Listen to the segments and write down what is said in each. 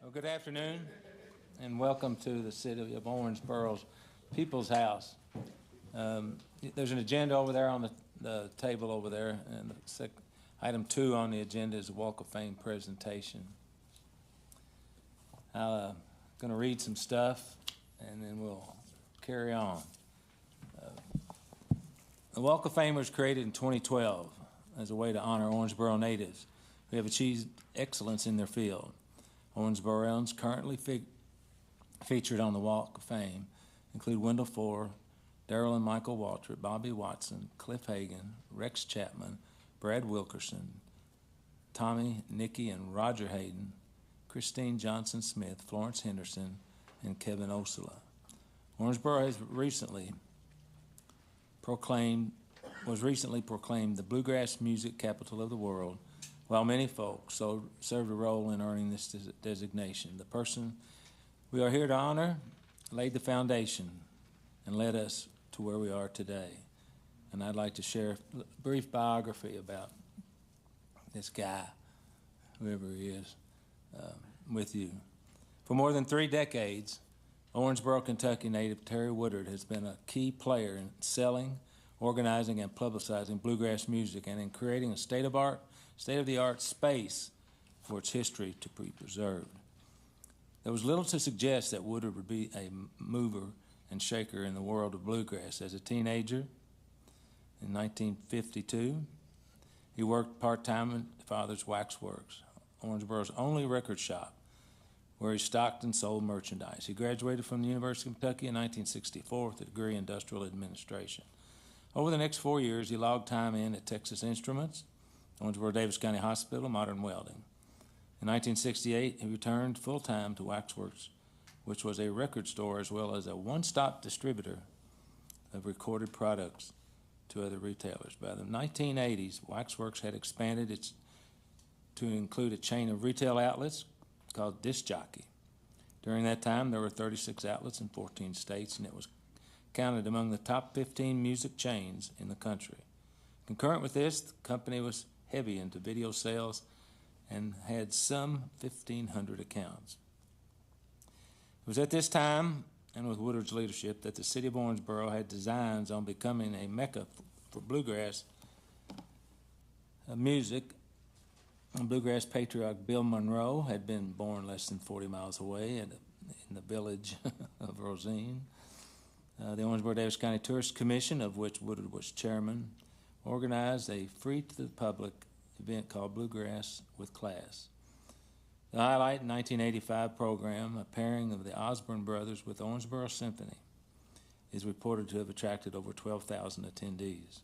Well, good afternoon, and welcome to the City of Owensboro's People's House. There's an agenda over there on the table over there, and item 2 on the agenda is a Walk of Fame presentation. I'm going to read some stuff, and then we'll carry on. The Walk of Fame was created in 2012 as a way to honor Owensboro natives who have achieved excellence in their field. Owensboroans currently featured on the Walk of Fame include Wendell Ford, Darrell and Michael Waltrip, Bobby Watson, Cliff Hagan, Rex Chapman, Brad Wilkerson, Tommy, Nikki, and Roger Hayden, Christine Johnson Smith, Florence Henderson, and Kevin Osula. Owensboro was recently proclaimed the bluegrass music capital of the world, while many folks served a role in earning this designation. The person we are here to honor laid the foundation and led us to where we are today. And I'd like to share a brief biography about this guy, whoever he is, with you. For more than 3 decades, Owensboro, Kentucky native Terry Woodard has been a key player in selling, organizing, and publicizing bluegrass music and in creating a state-of-the-art space for its history to be preserved. There was little to suggest that Woodard would be a mover and shaker in the world of bluegrass. As a teenager, in 1952, he worked part-time at his father's waxworks, Owensboro's only record shop, where he stocked and sold merchandise. He graduated from the University of Kentucky in 1964 with a degree in industrial administration. Over the next 4 years, he logged time in at Texas Instruments, Owensboro Davis County Hospital, Modern Welding. In 1968, he returned full-time to Waxworks, which was a record store as well as a one-stop distributor of recorded products to other retailers. By the 1980s, Waxworks had expanded to include a chain of retail outlets called Disc Jockey. During that time, there were 36 outlets in 14 states, and it was counted among the top 15 music chains in the country. Concurrent with this, the company was heavy into video sales and had some 1,500 accounts. It was at this time, and with Woodard's leadership, that the city of Owensboro had designs on becoming a mecca for bluegrass music. Bluegrass patriarch Bill Monroe had been born less than 40 miles away in the village of Rosine. The Owensboro Davis County Tourist Commission, of which Woodard was chairman, organized a free-to-the-public event called Bluegrass with Class. The highlight in 1985 program, a pairing of the Osborne brothers with Owensboro Symphony, is reported to have attracted over 12,000 attendees.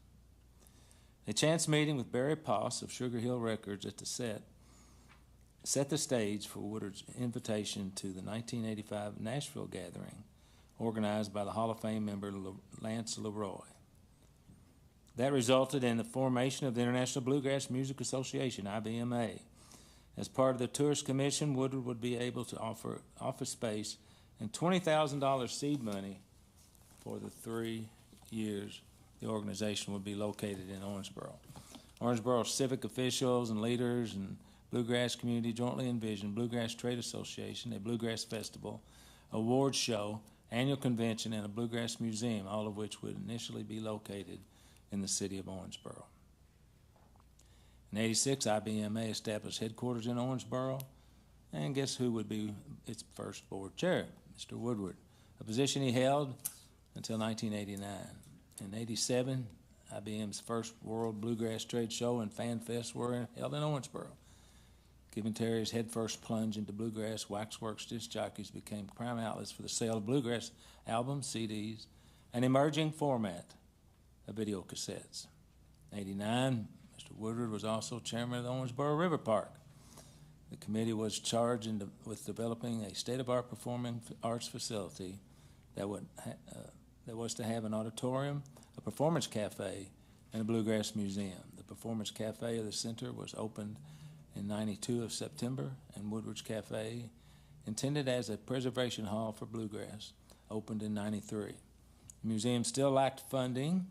A chance meeting with Barry Poss of Sugar Hill Records at the set the stage for Woodard's invitation to the 1985 Nashville gathering, organized by the Hall of Fame member Lance Leroy. That resulted in the formation of the International Bluegrass Music Association, IBMA. As part of the Tourist Commission, Woodard would be able to offer office space and $20,000 seed money for the 3 years the organization would be located in Owensboro. Owensboro civic officials and leaders and bluegrass community jointly envisioned Bluegrass Trade Association, a bluegrass festival, award show, annual convention, and a bluegrass museum, all of which would initially be located in the city of Owensboro. In 1986, IBMA established headquarters in Owensboro, and guess who would be its first board chair? Mr. Woodward, a position he held until 1989. In 1987, IBM's first World Bluegrass Trade Show and Fan Fest were held in Owensboro. Given Terry's headfirst plunge into bluegrass, Waxworks disc jockeys became prime outlets for the sale of bluegrass albums, CDs, an emerging format of video cassettes. In 1989, Mr. Woodard was also chairman of the Owensboro River Park. The committee was charged with developing a state-of-the-art performing arts facility that was to have an auditorium, a performance cafe, and a bluegrass museum. The performance cafe of the center was opened in 92 of September, and Woodward's Cafe, intended as a preservation hall for bluegrass, opened in 93. The museum still lacked funding,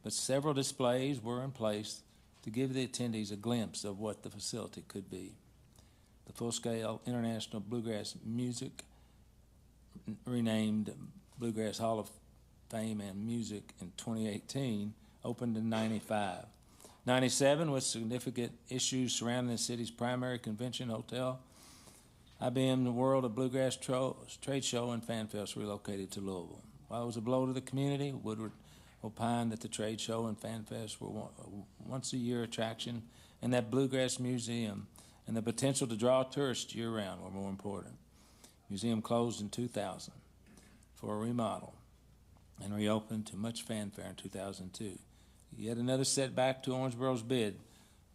but several displays were in place to give the attendees a glimpse of what the facility could be. the full-scale International Bluegrass Music, renamed Bluegrass Hall of Fame and Music in 2018, opened in 95. 97, with significant issues surrounding the city's primary convention hotel, IBM the World of Bluegrass Trade Show and Fan Fest relocated to Louisville. While it was a blow to the community, Woodward opined that the trade show and Fan Fest were once-a-year attraction, and that Bluegrass Museum and the potential to draw tourists year-round were more important. The museum closed in 2000 for a remodel and reopened to much fanfare in 2002. Yet another setback to Owensboro's bid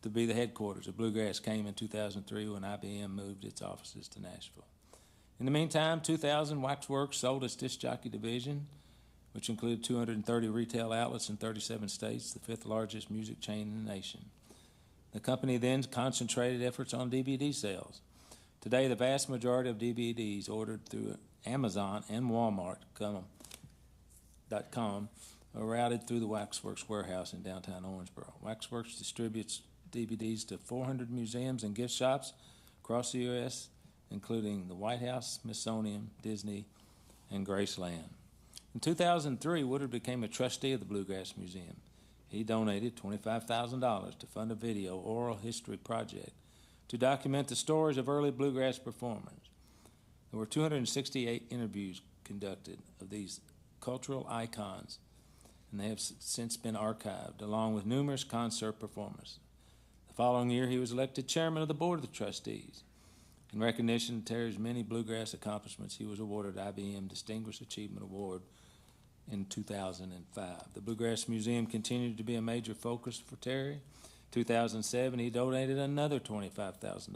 to be the headquarters of Bluegrass came in 2003 when IBM moved its offices to Nashville. In the meantime, 2000, Waxworks sold its disc jockey division, which included 230 retail outlets in 37 states, the fifth largest music chain in the nation. The company then concentrated efforts on DVD sales. Today, the vast majority of DVDs ordered through Amazon and Walmart.com are routed through the Waxworks warehouse in downtown Owensboro. Waxworks distributes DVDs to 400 museums and gift shops across the U.S., including the White House, Smithsonian, Disney, and Graceland. In 2003, Woodward became a trustee of the Bluegrass Museum. He donated $25,000 to fund a video oral history project to document the stories of early bluegrass performers. There were 268 interviews conducted of these cultural icons, and they have since been archived, along with numerous concert performances. The following year, he was elected chairman of the board of the trustees. In recognition of Terry's many bluegrass accomplishments, he was awarded IBM Distinguished Achievement Award in 2005. The Bluegrass Museum continued to be a major focus for Terry. 2007, he donated another $25,000.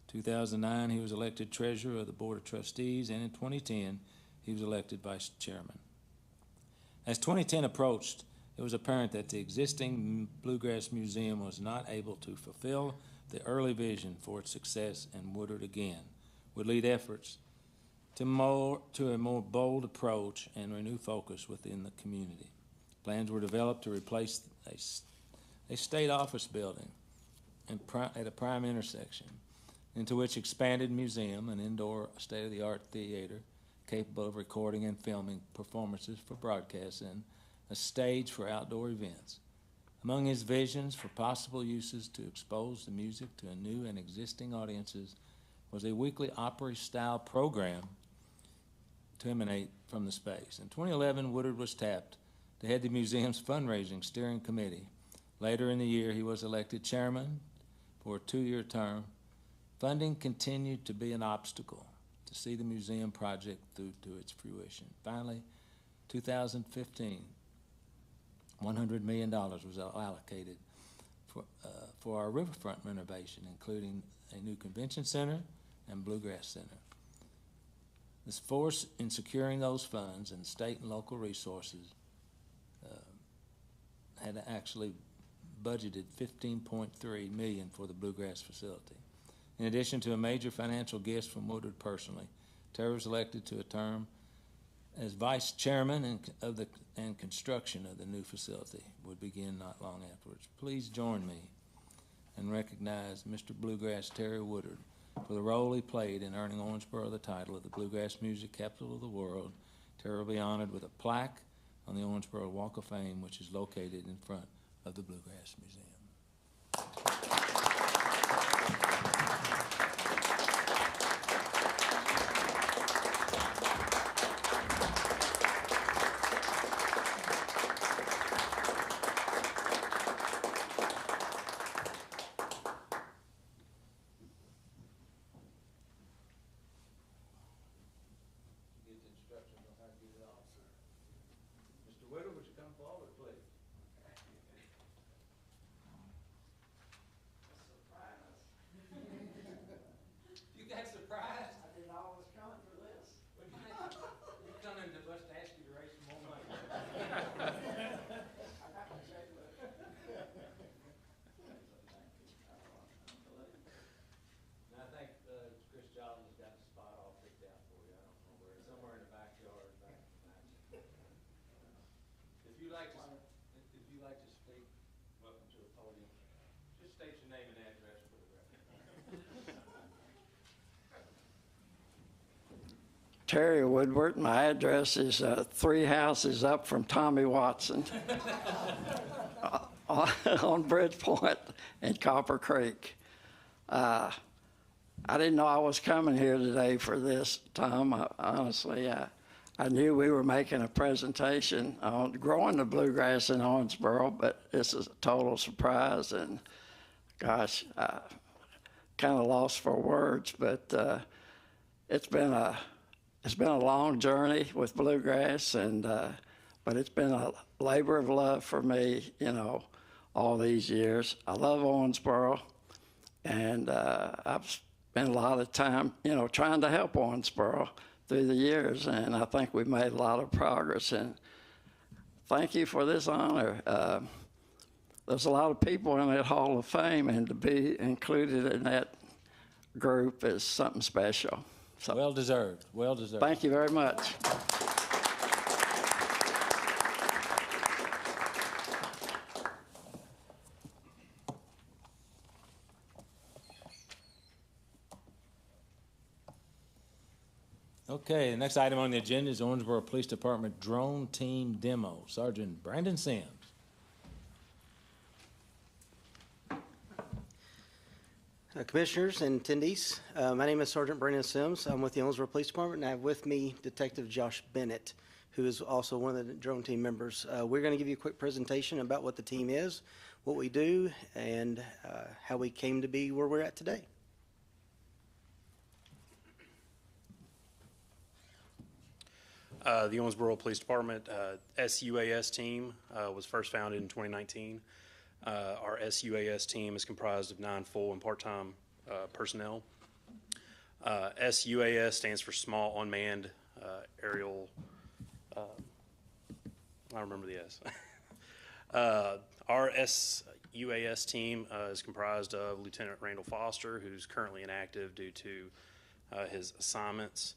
2009, he was elected treasurer of the board of trustees, and in 2010, he was elected vice chairman. As 2010 approached, it was apparent that the existing Bluegrass Museum was not able to fulfill the early vision for its success, and Woodward again would lead efforts to a more bold approach and renewed focus within the community. Plans were developed to replace a state office building at a prime intersection, into which expanded museum, an indoor state-of-the-art theater capable of recording and filming performances for broadcast, and a stage for outdoor events. Among his visions for possible uses to expose the music to a new and existing audiences was a weekly Opry-style program to emanate from the space. In 2011, Woodward was tapped to head the museum's fundraising steering committee. Later in the year, he was elected chairman for a 2-year term. Funding continued to be an obstacle to see the museum project through to its fruition. Finally, 2015, $100 million was allocated for our riverfront renovation, including a new convention center and bluegrass center. This force in securing those funds and state and local resources had actually budgeted $15.3 million for the bluegrass facility. In addition to a major financial gift from Woodward personally, Terry was elected to a term as vice chairman and construction of the new facility would begin not long afterwards. Please join me and recognize Mr. Bluegrass Terry Woodward for the role he played in earning Owensboro the title of the Bluegrass Music Capital of the World. Terry will be honored with a plaque on the Owensboro Walk of Fame, which is located in front of the Bluegrass Museum. If you like to speak, welcome to the podium. Just state your name and address for the record. Terry Woodward. My address is 3 houses up from Tommy Watson on Bridgepoint and Copper Creek. I didn't know I was coming here today for this, Tom. Honestly, I knew we were making a presentation on growing the bluegrass in Owensboro, but this is a total surprise. And gosh, I kind of lost for words, but it's been a long journey with bluegrass, and but it's been a labor of love for me, all these years. I love Owensboro, and I've spent a lot of time, trying to help Owensboro through the years, and I think we've made a lot of progress. And thank you for this honor. There's a lot of people in that Hall of Fame, and to be included in that group is something special. So, Well deserved. Well deserved. thank you very much. Okay, the next item on the agenda is Owensboro Police Department drone team demo. Sergeant Brandon Sims. Commissioners and attendees, my name is Sergeant Brandon Sims. I'm with the Owensboro Police Department, and I have with me Detective Josh Bennett, who is also one of the drone team members. We're going to give you a quick presentation about what the team is, what we do, and how we came to be where we're at today. The Owensboro Police Department SUAS team was first founded in 2019. Our SUAS team is comprised of 9 full and part-time personnel. SUAS stands for Small Unmanned Aerial, I remember the S. Our SUAS team is comprised of Lieutenant Randall Foster, who's currently inactive due to his assignments,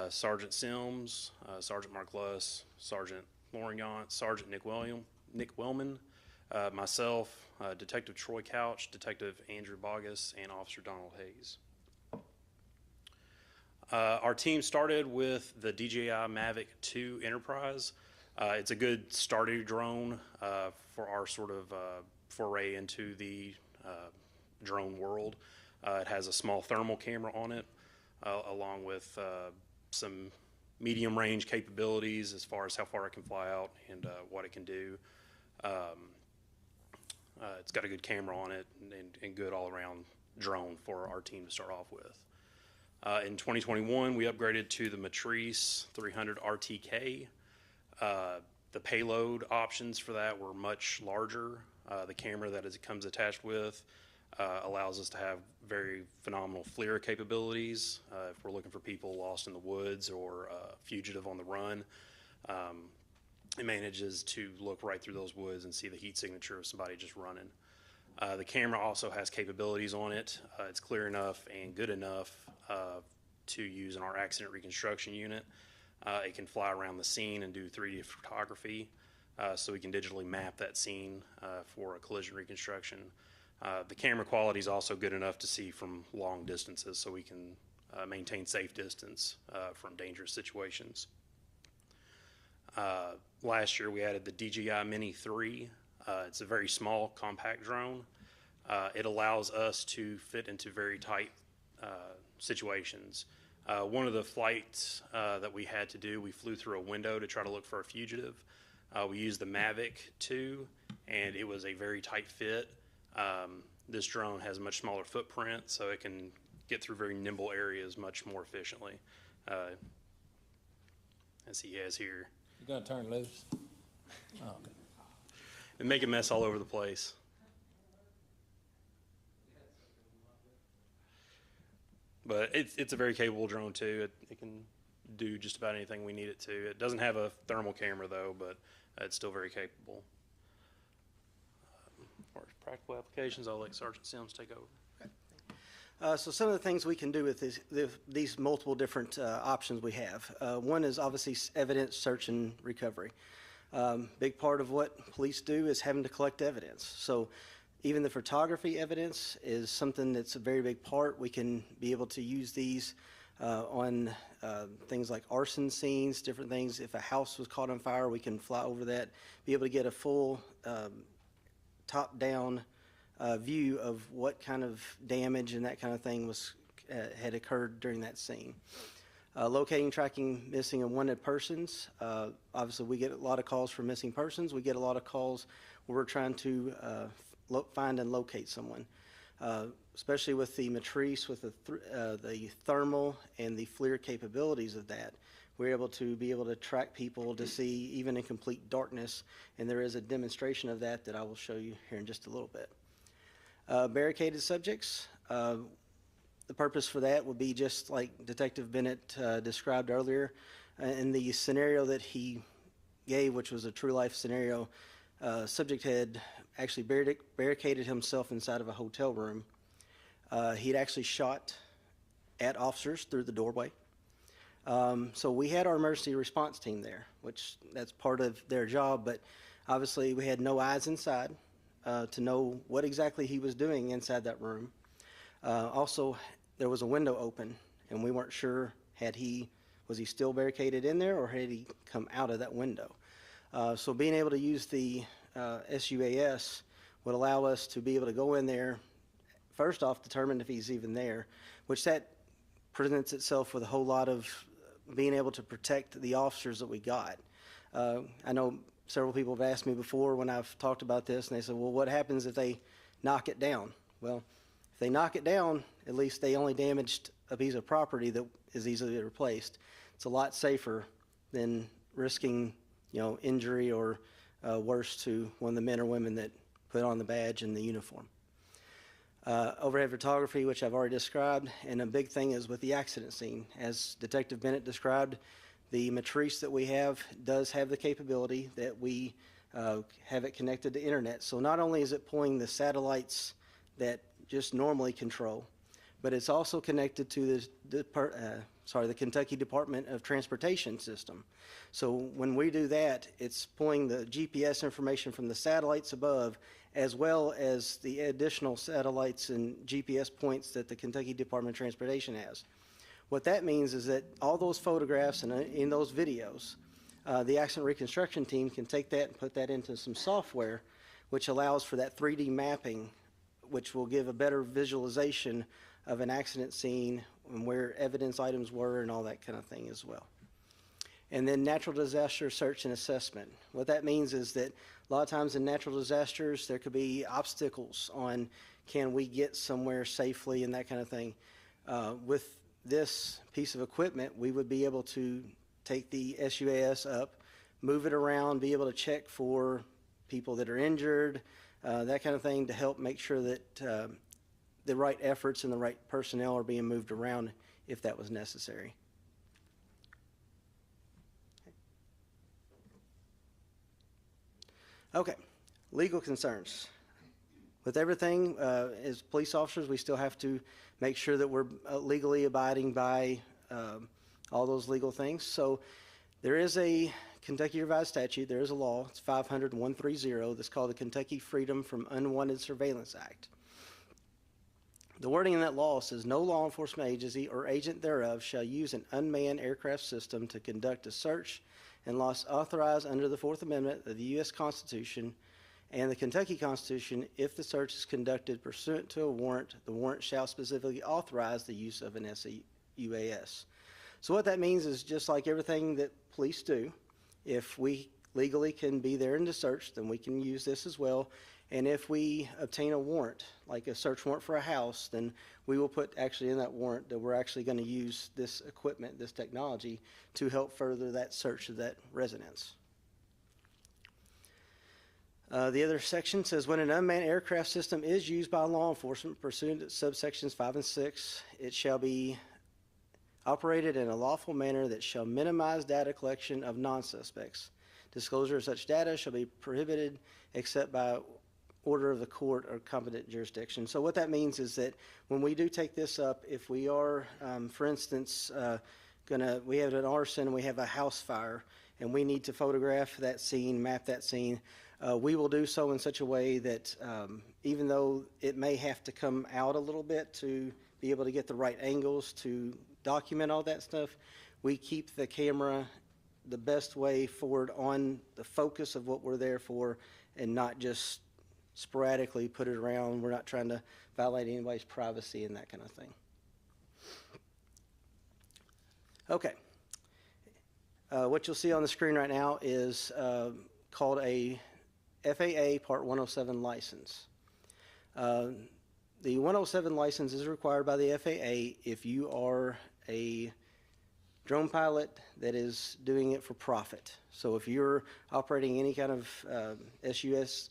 Sergeant Sims, Sergeant Mark Luss, Sergeant Lorient, Sergeant Nick Wellman, myself, Detective Troy Couch, Detective Andrew Bogus, and Officer Donald Hayes. Our team started with the DJI Mavic 2 Enterprise. It's a good starter drone for our sort of foray into the drone world. It has a small thermal camera on it, along with some medium range capabilities as far as how far it can fly out and what it can do. It's got a good camera on it and good all-around drone for our team to start off with. In 2021, we upgraded to the Matrice 300 RTK. The payload options for that were much larger. The camera that it comes attached with allows us to have very phenomenal FLIR capabilities. If we're looking for people lost in the woods or fugitive on the run, it manages to look right through those woods and see the heat signature of somebody just running. The camera also has capabilities on it. It's clear enough and good enough to use in our accident reconstruction unit. It can fly around the scene and do 3D photography, so we can digitally map that scene for a collision reconstruction. The camera quality is also good enough to see from long distances, so we can maintain safe distance from dangerous situations. Last year we added the DJI Mini 3. It's a very small, compact drone. It allows us to fit into very tight situations. One of the flights that we had to do, we flew through a window to try to look for a fugitive. We used the Mavic 2, and it was a very tight fit. This drone has a much smaller footprint, so it can get through very nimble areas much more efficiently, as he has here. You gonna turn loose? Oh, okay. And make a mess all over the place. But it's a very capable drone too. It can do just about anything we need it to. It doesn't have a thermal camera though, but it's still very capable. As far as practical applications, I'll let Sergeant Sims take over. So some of the things we can do with these multiple different options we have. One is obviously evidence search and recovery. Big part of what police do is having to collect evidence. So even the photography evidence is something that's a very big part. We can be able to use these on things like arson scenes, different things. If a house was caught on fire, we can fly over that, be able to get a full top-down view of what kind of damage and that kind of thing had occurred during that scene. Locating, tracking missing and wanted persons. Obviously, we get a lot of calls for missing persons. We get a lot of calls where we're trying to find and locate someone, especially with the matrice, with the thermal and the FLIR capabilities of that. We're able to track people to see even in complete darkness, and there is a demonstration of that I will show you here in just a little bit. Barricaded subjects. The purpose for that would be just like Detective Bennett described earlier. In the scenario that he gave, which was a true life scenario, subject had actually barricaded himself inside of a hotel room. He'd actually shot at officers through the doorway. So we had our emergency response team there, which that's part of their job, but obviously we had no eyes inside to know what exactly he was doing inside that room. Also, there was a window open, and we weren't sure was he still barricaded in there or had he come out of that window. So being able to use the SUAS would allow us to be able to go in there, first off determine if he's even there, which that presents itself with a whole lot of being able to protect the officers that we got. I know several people have asked me before when I've talked about this, and they said, well, what happens if they knock it down? Well, if they knock it down, at least they only damaged a piece of property that is easily replaced. It's a lot safer than risking, injury or worse to one of the men or women that put on the badge and the uniform. Overhead photography, which I've already described, and a big thing is with the accident scene. As Detective Bennett described, the matrice that we have does have the capability that we have it connected to internet. So not only is it pulling the satellites that just normally control, but it's also connected to the Kentucky Department of Transportation system. So when we do that, it's pulling the GPS information from the satellites above, as well as the additional satellites and GPS points that the Kentucky Department of Transportation has. What that means is that all those photographs and in those videos, the accident reconstruction team can take that and put that into some software, which allows for that 3D mapping, which will give a better visualization of an accident scene and where evidence items were and all that kind of thing as well. And then natural disaster search and assessment. What that means is that a lot of times in natural disasters, there could be obstacles on can we get somewhere safely and that kind of thing. With this piece of equipment, we would be able to take the SUAS up, move it around, be able to check for people that are injured, that kind of thing, to help make sure that the right efforts and the right personnel are being moved around if that was necessary. Okay, legal concerns. With everything, as police officers, we still have to make sure that we're legally abiding by all those legal things. So there is a Kentucky Revised Statute, there is a law, it's 500-130, that's called the Kentucky Freedom from Unwanted Surveillance Act. The wording in that law says, no law enforcement agency or agent thereof shall use an unmanned aircraft system to conduct a search unless authorized under the Fourth Amendment of the U.S. Constitution and the Kentucky Constitution. If the search is conducted pursuant to a warrant, the warrant shall specifically authorize the use of an SUAS. So what that means is, just like everything that police do, if we legally can be there in the search, then we can use this as well. And if we obtain a warrant, like a search warrant for a house, then we will put actually in that warrant that we're actually going to use this equipment, this technology, to help further that search of that residence. The other section says, when an unmanned aircraft system is used by law enforcement pursuant to subsections 5 and 6, it shall be operated in a lawful manner that shall minimize data collection of non-suspects. Disclosure of such data shall be prohibited except by order of the court or competent jurisdiction. So what that means is that when we do take this up, if we are, for instance, we have an arson and we have a house fire and we need to photograph that scene, map that scene, we will do so in such a way that even though it may have to come out a little bit to be able to get the right angles to document all that stuff, we keep the camera the best way forward on the focus of what we're there for and not just sporadically put it around. We're not trying to violate anybody's privacy and that kind of thing. Okay. What you'll see on the screen right now is called a FAA Part 107 license. The 107 license is required by the FAA if you are a drone pilot that is doing it for profit. So if you're operating any kind of SUS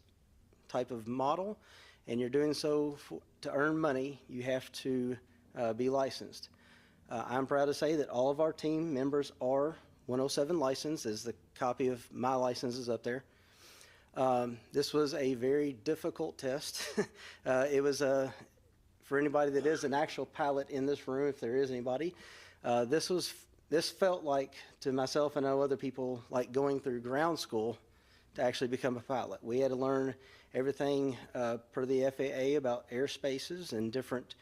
type of model and you're doing so to earn money, you have to be licensed. I'm proud to say that all of our team members are 107 licensed, as the copy of my license is up there. This was a very difficult test. It was for anybody that is an actual pilot in this room, if there is anybody, this felt like, to myself and other people, like going through ground school to actually become a pilot. We had to learn everything per the FAA about airspaces and different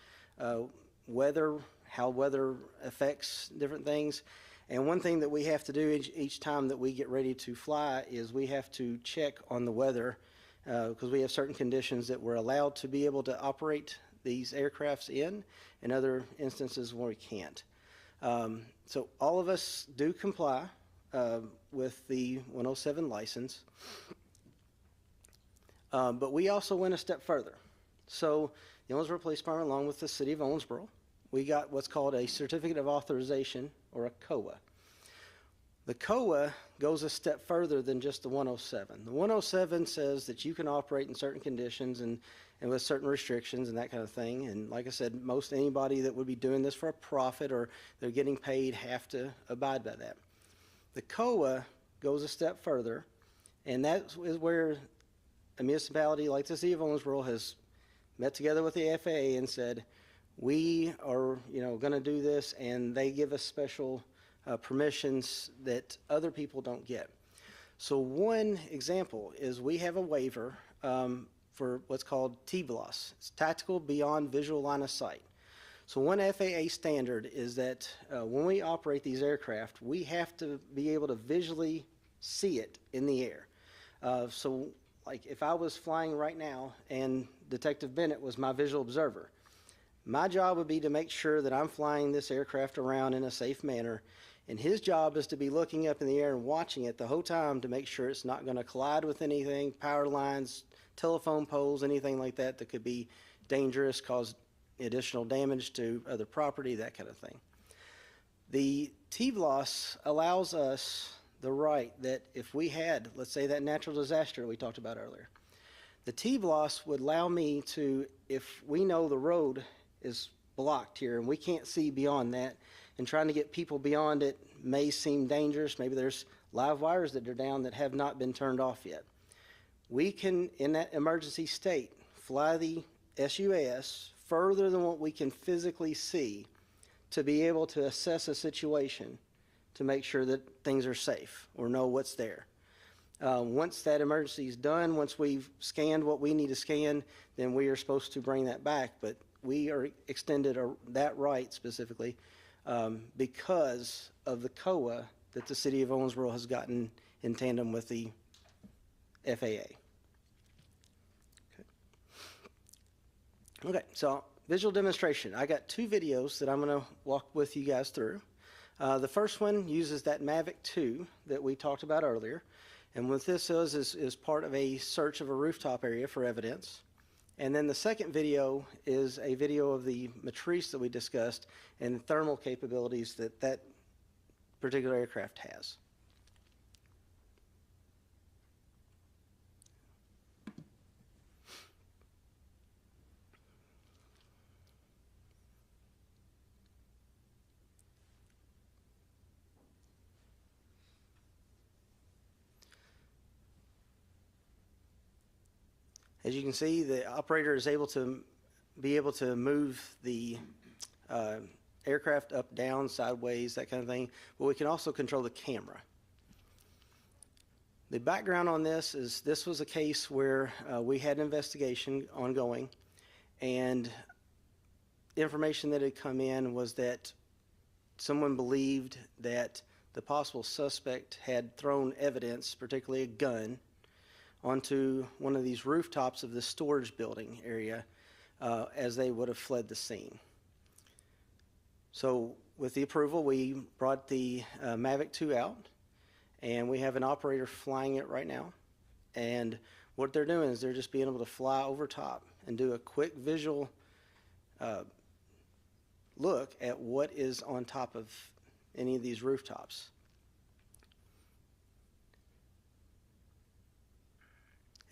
weather, how weather affects different things. And one thing that we have to do each time that we get ready to fly is we have to check on the weather because we have certain conditions that we're allowed to be able to operate these aircrafts in, and other instances where we can't. So all of us do comply with the 107 license, but we also went a step further. So the Owensboro Police Department, along with the City of Owensboro, we got what's called a Certificate of Authorization, or a COA. The COA goes a step further than just the 107. The 107 says that you can operate in certain conditions and with certain restrictions and that kind of thing. And like I said, most anybody that would be doing this for a profit or they're getting paid have to abide by that. The COA goes a step further, and that is where a municipality like the City of Owensboro has met together with the FAA and said, we are, going to do this, and they give us special permissions that other people don't get. So one example is we have a waiver for what's called TBLOS. It's Tactical Beyond Visual Line of Sight. So one FAA standard is that when we operate these aircraft, we have to be able to visually see it in the air. So like if I was flying right now and Detective Bennett was my visual observer, my job would be to make sure that I'm flying this aircraft around in a safe manner, and his job is to be looking up in the air and watching it the whole time to make sure it's not going to collide with anything, power lines, telephone poles, anything like that that could be dangerous, cause additional damage to other property, that kind of thing. The TBLOS allows us the right that if we had, let's say, that natural disaster we talked about earlier, the TBLOS would allow me to, if we know the road is blocked here and we can't see beyond that, and trying to get people beyond it may seem dangerous. Maybe there's live wires that are down that have not been turned off yet. We can, in that emergency state, fly the SUAS further than what we can physically see to be able to assess a situation to make sure that things are safe or know what's there. Once that emergency is done, once we've scanned what we need to scan, then we are supposed to bring that back. But we are extended that right specifically because of the COA that the City of Owensboro has gotten in tandem with the FAA. Okay, so visual demonstration. I got two videos that I'm going to walk with you guys through. The first one uses that Mavic 2 that we talked about earlier. And what this is part of a search of a rooftop area for evidence. And then the second video is a video of the matrice that we discussed and the thermal capabilities that that particular aircraft has. As you can see, the operator is able to move the aircraft up, down, sideways, that kind of thing, but we can also control the camera. The background on this is this was a case where we had an investigation ongoing, and information that had come in was that someone believed that the possible suspect had thrown evidence, particularly a gun, onto one of these rooftops of the storage building area as they would have fled the scene. So with the approval, we brought the Mavic 2 out, and we have an operator flying it right now. And what they're doing is they're just being able to fly over top and do a quick visual look at what is on top of any of these rooftops.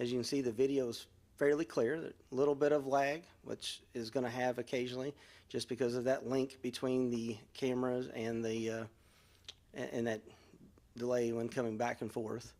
As you can see, the video is fairly clear. A little bit of lag, which is going to have occasionally, just because of that link between the cameras and the and that delay when coming back and forth.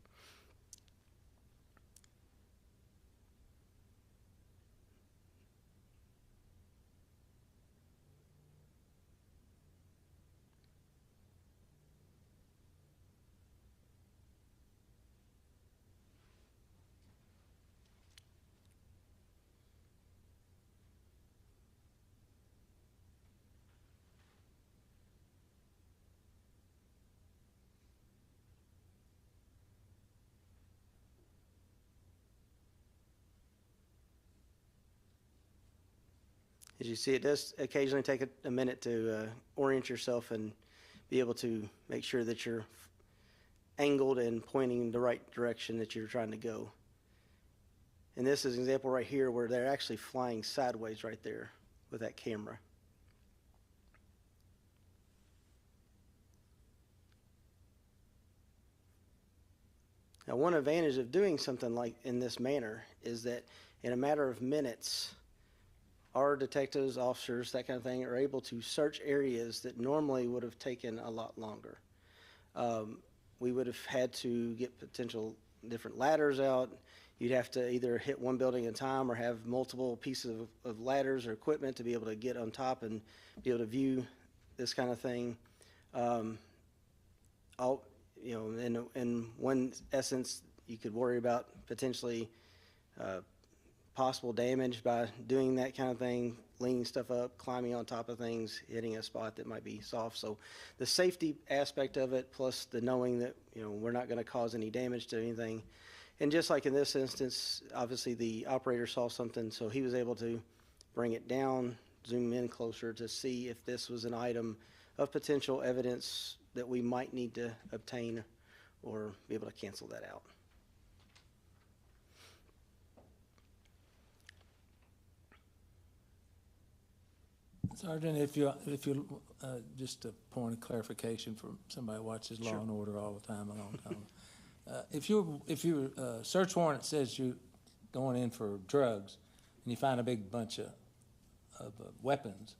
As you see, it does occasionally take a minute to orient yourself and be able to make sure that you're angled and pointing the right direction that you're trying to go. And this is an example right here where they're actually flying sideways right there with that camera. Now, one advantage of doing something like in this manner is that in a matter of minutes, our detectives, officers, that kind of thing, are able to search areas that normally would have taken a lot longer. We would have had to get potential different ladders out. You'd have to either hit one building at a time or have multiple pieces of ladders or equipment to be able to get on top and be able to view this kind of thing. In one essence, you could worry about potentially possible damage by doing that kind of thing, leaning stuff up, climbing on top of things, hitting a spot that might be soft. So the safety aspect of it, plus the knowing that we're not going to cause any damage to anything. And just like in this instance, obviously the operator saw something, so he was able to bring it down, zoom in closer to see if this was an item of potential evidence that we might need to obtain or be able to cancel that out. Sergeant, if you just a point of clarification for somebody who watches Law and Order all the time, a long time. If your search warrant says you're going in for drugs and you find a big bunch of weapons,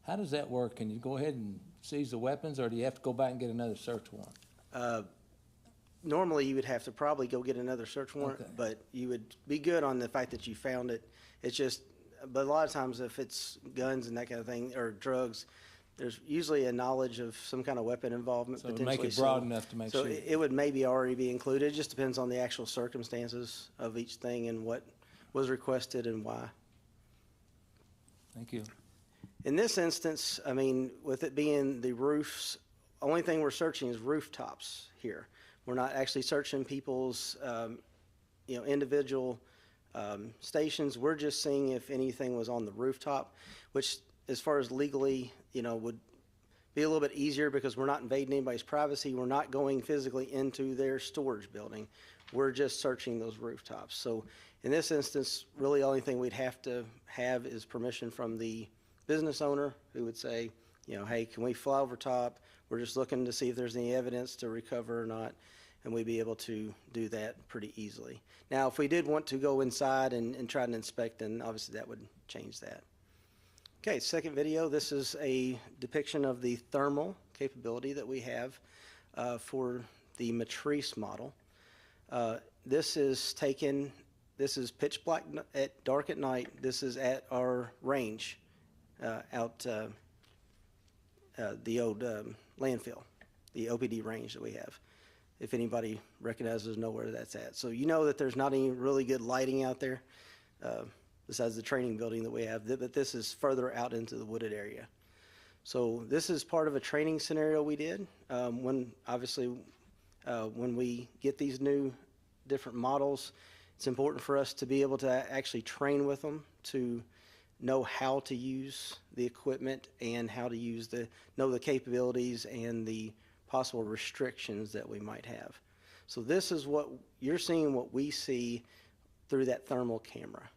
how does that work? Can you go ahead and seize the weapons, or do you have to go back and get another search warrant? Normally, you would have to probably go get another search warrant, Okay. but you would be good on the fact that you found it. It's just, but a lot of times if it's guns and that kind of thing, or drugs, there's usually a knowledge of some kind of weapon involvement So to potentially. make it broad enough to make So sure. it would maybe already be included. It just depends on the actual circumstances of each thing and what was requested and why. Thank you. In this instance, I mean, with it being the roofs, only thing we're searching is rooftops here. We're not actually searching people's, individual stations. We're just seeing if anything was on the rooftop, which, as far as legally, would be a little bit easier because we're not invading anybody's privacy. We're not going physically into their storage building. We're just searching those rooftops. So in this instance, really the only thing we'd have to have is permission from the business owner, who would say, hey, can we fly over top? We're just looking to see if there's any evidence to recover or not, and we'd be able to do that pretty easily. Now, if we did want to go inside and try to inspect, then obviously that would change that. Okay, second video. This is a depiction of the thermal capability that we have for the Matrice model. This is pitch black at dark at night. This is at our range out the old landfill, the OPD range that we have. If anybody recognizes, know where that's at. So that there's not any really good lighting out there besides the training building that we have, but this is further out into the wooded area. So this is part of a training scenario we did. When obviously, when we get these new different models, it's important for us to be able to actually train with them to know how to use the equipment and how to know the capabilities and the possible restrictions that we might have. So this is what you're seeing, what we see through that thermal camera.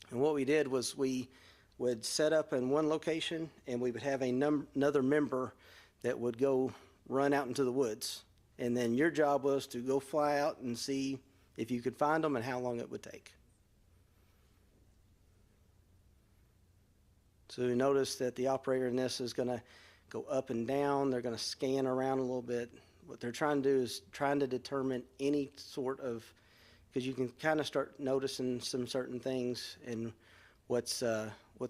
And what we did was we would set up in one location, and we would have another member that would go run out into the woods. And then your job was to go fly out and see if you could find them and how long it would take. So you notice that the operator in this is going to go up and down. They're going to scan around a little bit. What they're trying to do is trying to determine any sort of, because you can kind of start noticing some certain things and what's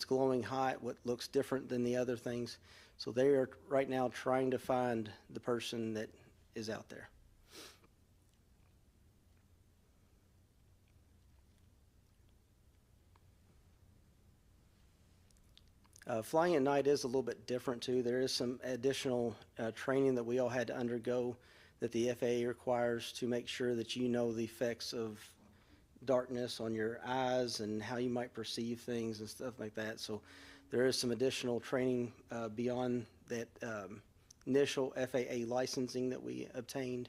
glowing hot, what looks different than the other things. So they are right now trying to find the person that is out there. Flying at night is a little bit different too. There is some additional training that we all had to undergo that the FAA requires to make sure that you know the effects of darkness on your eyes and how you might perceive things and stuff like that. So there is some additional training beyond that initial FAA licensing that we obtained.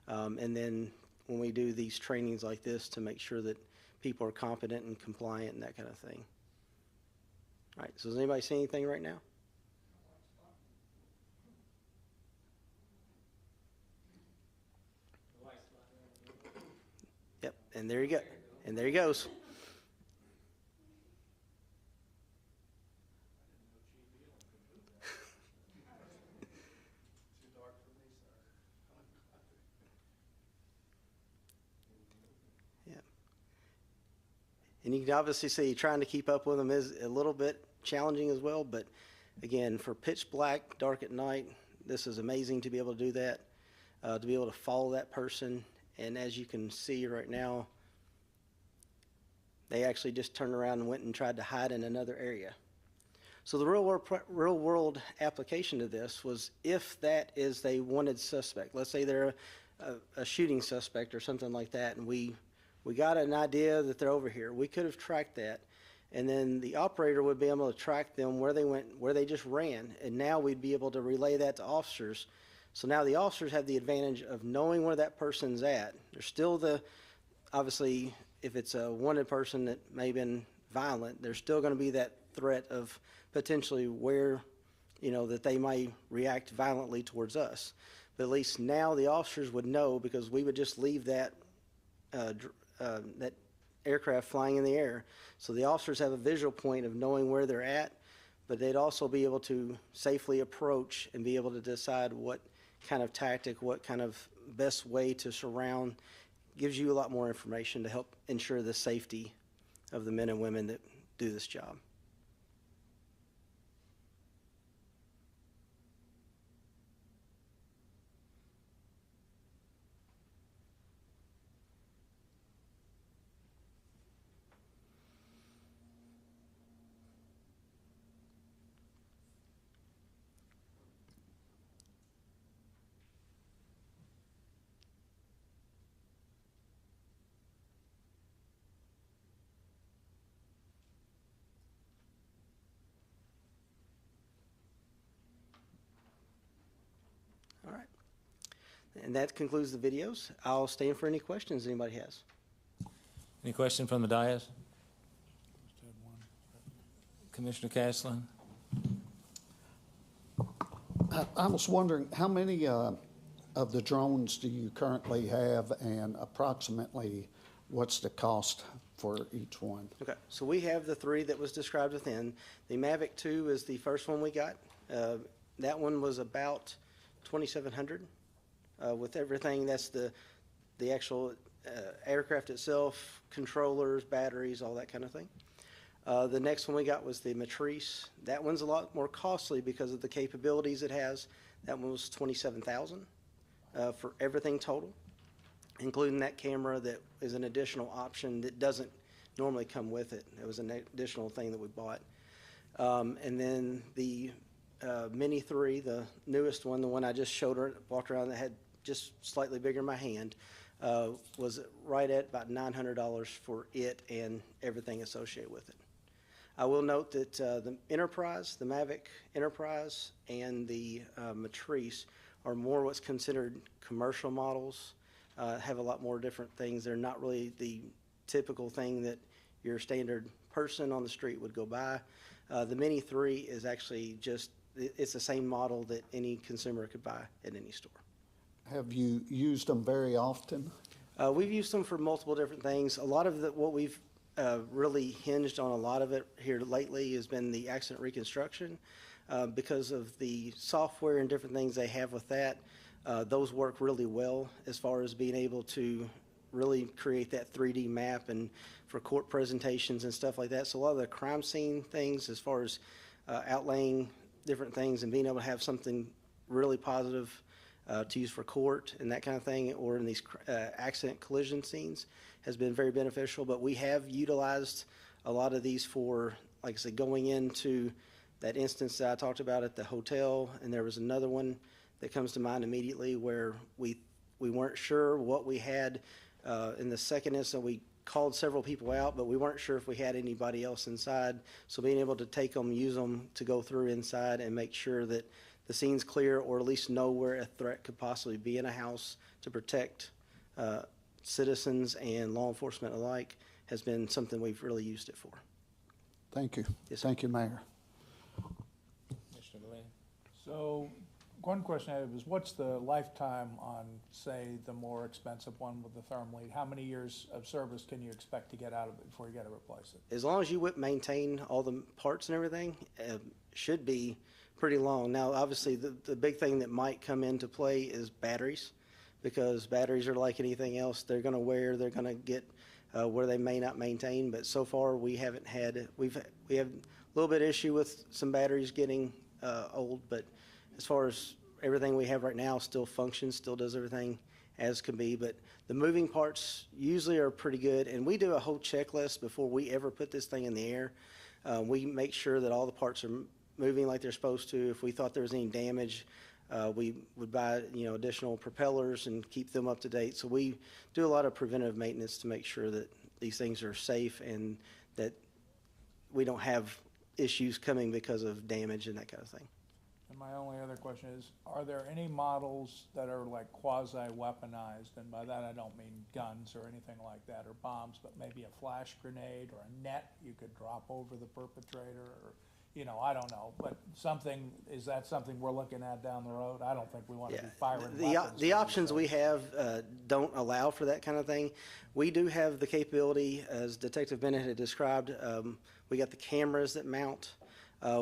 And then when we do these trainings like this to make sure that people are competent and compliant and that kind of thing. All right, so does anybody see anything right now? Yep, and there you go. And there he goes. And you can obviously see trying to keep up with them is a little bit challenging as well. But again, for pitch black, dark at night, this is amazing to be able to do that, to be able to follow that person. And as you can see right now, they actually just turned around and went and tried to hide in another area. So the real world application to this was if that is a wanted suspect, let's say they're a shooting suspect or something like that, and we got an idea that they're over here. We could have tracked that, and then the operator would be able to track them where they went, where they just ran, and now we'd be able to relay that to officers. So now the officers have the advantage of knowing where that person's at. There's still obviously, if it's a wanted person that may have been violent, there's still going to be that threat of potentially where, that they might react violently towards us. But at least now the officers would know, because we would just leave that that aircraft flying in the air. So the officers have a visual point of knowing where they're at, but they'd also be able to safely approach and be able to decide what kind of tactic, what kind of best way to surround. Gives you a lot more information to help ensure the safety of the men and women that do this job. All right. And that concludes the videos. I'll stay in for any questions anybody has. Any question from the dais? Commissioner Caslen? I was wondering, how many of the drones do you currently have, and approximately what's the cost for each one? Okay, so we have the three that was described within. The Mavic 2 is the first one we got. That one was about $2,700 with everything. That's the actual aircraft itself, controllers, batteries, all that kind of thing. The next one we got was the Matrice. That one's a lot more costly because of the capabilities it has. That one was $27,000 for everything total, including that camera that is an additional option that doesn't normally come with it. It was an additional thing that we bought. And then the Mini 3, the newest one, the one I just showed her, walked around that had just slightly bigger in my hand, was right at about $900 for it and everything associated with it. I will note that the Enterprise, the Mavic Enterprise, and the Matrice are more what's considered commercial models, have a lot more different things. They're not really the typical thing that your standard person on the street would go buy. The Mini 3 is actually just, it's the same model that any consumer could buy at any store. Have you used them very often? We've used them for multiple different things. A lot of what we've really hinged on a lot of it here lately has been the accident reconstruction. Because of the software and different things they have with that, those work really well as far as being able to really create that 3D map and for court presentations and stuff like that. So a lot of the crime scene things as far as outlaying different things and being able to have something really positive to use for court and that kind of thing, or in these accident collision scenes, has been very beneficial. But we have utilized a lot of these for, like I said, going into that instance that I talked about at the hotel, and there was another one that comes to mind immediately where we weren't sure what we had in the second instance. We called several people out, but we weren't sure if we had anybody else inside. So being able to take them, use them to go through inside and make sure that the scene's clear, or at least know where a threat could possibly be in a house to protect citizens and law enforcement alike, has been something we've really used it for. Thank you. Yes, sir. Thank you, Mayor. Mr. Glenn? So, one question I have is, what's the lifetime on, say, the more expensive one with the therm lead? How many years of service can you expect to get out of it before you got to replace it? As long as you maintain all the parts and everything, should be pretty long. Now, obviously, the big thing that might come into play is batteries, because batteries are like anything else. They're going to wear, they're going to get where they may not maintain. But so far, we haven't had, we have a little bit issue with some batteries getting old, but as far as everything we have right now still functions, still does everything as can be. But the moving parts usually are pretty good, and we do a whole checklist before we ever put this thing in the air. We make sure that all the parts are moving like they're supposed to. If we thought there was any damage, we would buy additional propellers and keep them up to date. So we do a lot of preventive maintenance to make sure that these things are safe and that we don't have issues coming because of damage and that kind of thing. And my only other question is, are there any models that are like quasi-weaponized? And by that I don't mean guns or anything like that, or bombs, but maybe a flash grenade or a net you could drop over the perpetrator, or I don't know, but something, is that something we're looking at down the road? I don't think we want to be firing weapons. The options we have don't allow for that kind of thing. We do have the capability, as Detective Bennett had described. We got the cameras that mount.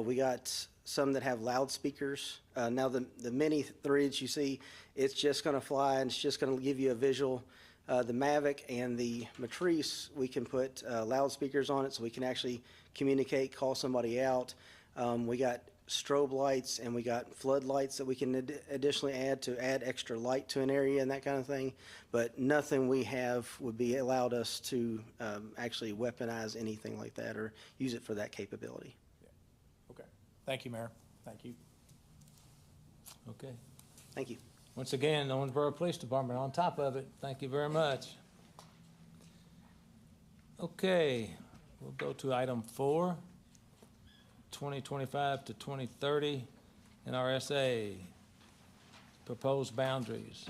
We got some that have loudspeakers. Now the Mini 3 that you see, it's just going to fly and it's just going to give you a visual. The Mavic and the Matrice, we can put loudspeakers on it so we can actually communicate, call somebody out. We got strobe lights and we got floodlights that we can additionally add to add extra light to an area and that kind of thing. But nothing we have would be allowed us to actually weaponize anything like that or use it for that capability. Yeah. Okay. Thank you, Mayor. Thank you. Okay. Thank you. Once again, the Owensboro Police Department on top of it. Thank you very much. Okay, we'll go to item 4, 2025 to 2030 NRSA. Proposed boundaries.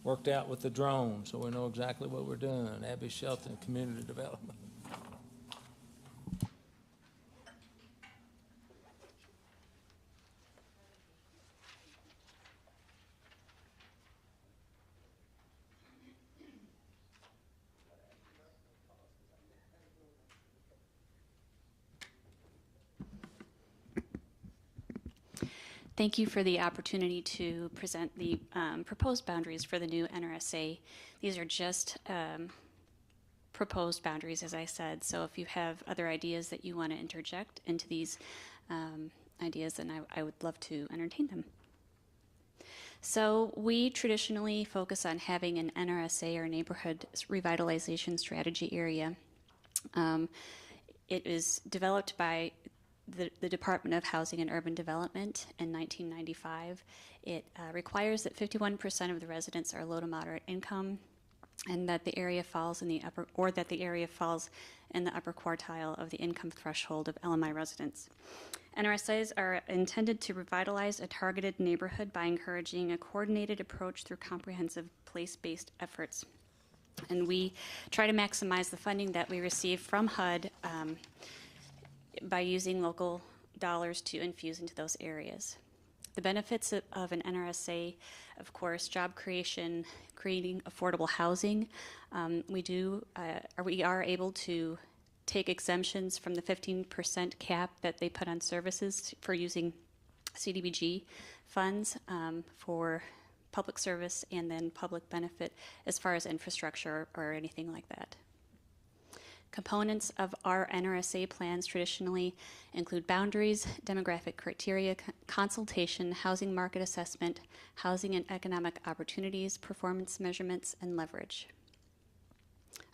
Worked out with the drone, so we know exactly what we're doing. Abby Shelton, Community Development. Thank you for the opportunity to present the proposed boundaries for the new NRSA. These are just proposed boundaries, as I said. So if you have other ideas that you want to interject into these ideas, then I would love to entertain them. So we traditionally focus on having an NRSA, or Neighborhood Revitalization Strategy area. It is developed by the Department of Housing and Urban Development in 1995. It requires that 51% of the residents are low to moderate income, and that the area falls in the upper quartile of the income threshold of LMI residents. NRSAs are intended to revitalize a targeted neighborhood by encouraging a coordinated approach through comprehensive place-based efforts. And we try to maximize the funding that we receive from HUD by using local dollars to infuse into those areas. The benefits of an NRSA, of course, job creation, creating affordable housing. We are able to take exemptions from the 15% cap that they put on services for using CDBG funds for public service and then public benefit as far as infrastructure or anything like that. Components of our NRSA plans traditionally include boundaries, demographic criteria, consultation, housing market assessment, housing and economic opportunities, performance measurements, and leverage.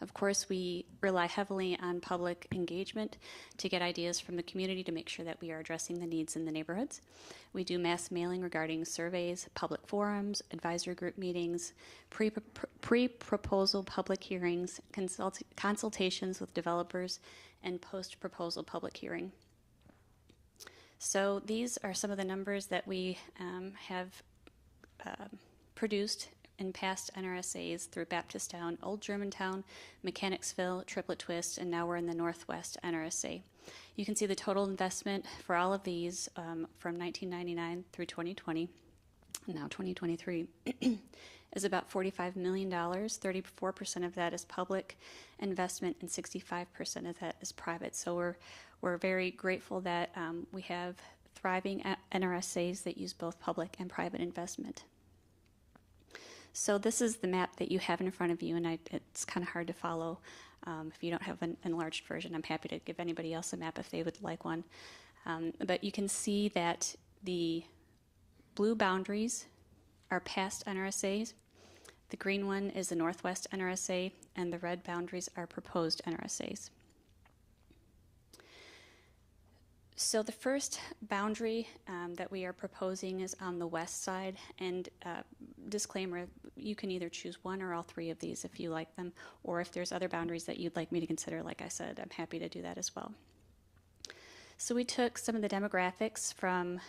Of course, we rely heavily on public engagement to get ideas from the community to make sure that we are addressing the needs in the neighborhoods. We do mass mailing regarding surveys, public forums, advisory group meetings, pre-proposal public hearings, consultations with developers, and post-proposal public hearing. So these are some of the numbers that we have produced in past NRSAs through Baptistown, Old Germantown, Mechanicsville, Triplet Twist, and now we're in the Northwest NRSA. You can see the total investment for all of these from 1999 through 2020, and now 2023, is about $45 million. 34% of that is public investment and 65% of that is private. So we're very grateful that we have thriving NRSAs that use both public and private investment. So this is the map that you have in front of you, and it's kind of hard to follow. If you don't have an enlarged version, I'm happy to give anybody else a map if they would like one. But you can see that the blue boundaries are past NRSAs. The green one is the Northwest NRSA, and the red boundaries are proposed NRSAs. So the first boundary that we are proposing is on the west side, and disclaimer, you can either choose one or all three of these if you like them, or if there's other boundaries that you'd like me to consider, like I said, I'm happy to do that as well. So we took some of the demographics from